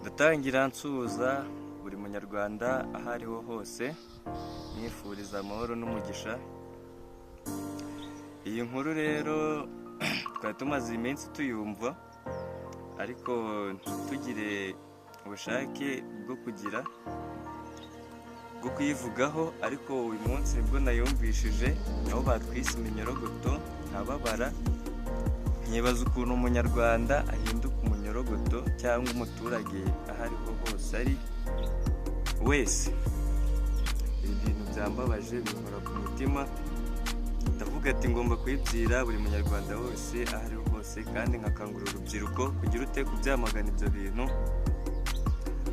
Ndatangira nsuhuza buri munyarwanda aho ariho hose, mwifuriza amahoro n'umugisha. Iyi nkuru rero twari tumaze iminsi tuyumva, ariko ntitugire ubushake bwo kuyivugaho, ariko uyu munsi nibwo nayumvishije, nabo batwise iminyorogoto nkababara, nkibaza ukuntu umunyarwanda ahinduka umunyorogoto cyangwa umuturage aho ariho hose ari wese. Ibi bintu byambabaje binkora ku mutima, ndavuga ati ngomba kuyibwira buri munyarwanda wese aho ariho hose, kandi nkakangurira urubyiruko kugira ute kubyamagana ibyo bintu.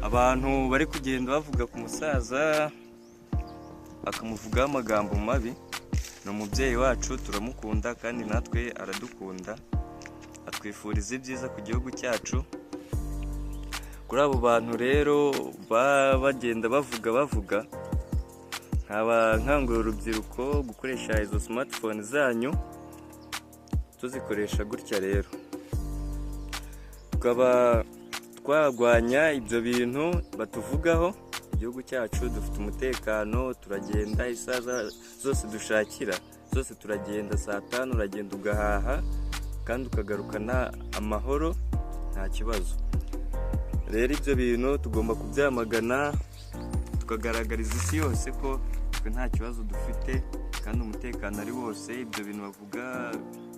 Abantu bari kugenda bavuga ku musaza bakamuvugaho amagambo mabi, ni umubyeyi wacu, turamukunda kandi natwe aradukunda, atwifuriza ibyiza ku gihugu cyacu. Kuri abo bantu rero bagenda bavuga, nkaba nkangurira urubyiruko gukoresha izo smartphone zanyu, tuzikoresha gutya rero tukaba twarwanya ibyo bintu batuvugaho. Igihugu cyacu dufite umutekano, turagenda isaha zose dushakira, zose turagenda saa 5 uragenda ugahaha kandi ukagarukana amahoro nta kibazo. Rero ibyo bintu tugomba kubyamagana, tukagaragariza isi yose ko twe nta kibazo dufite kandi umutekano ari wose. Ibyo bintu bavuga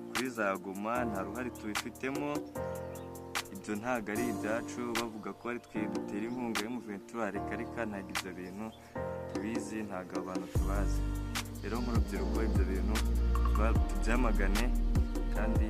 kuri za Goma nta ruhare tubifitemo, ibyo ntabwo ari ibyacu. Bavuga ko ari twe dutera inkunga y'umuventura, reka ntabwo ibyo bintu tubizi, ntabwo abantu tubazi. Rero nk'urubyiruko ibyo bintu tubyamagane kandi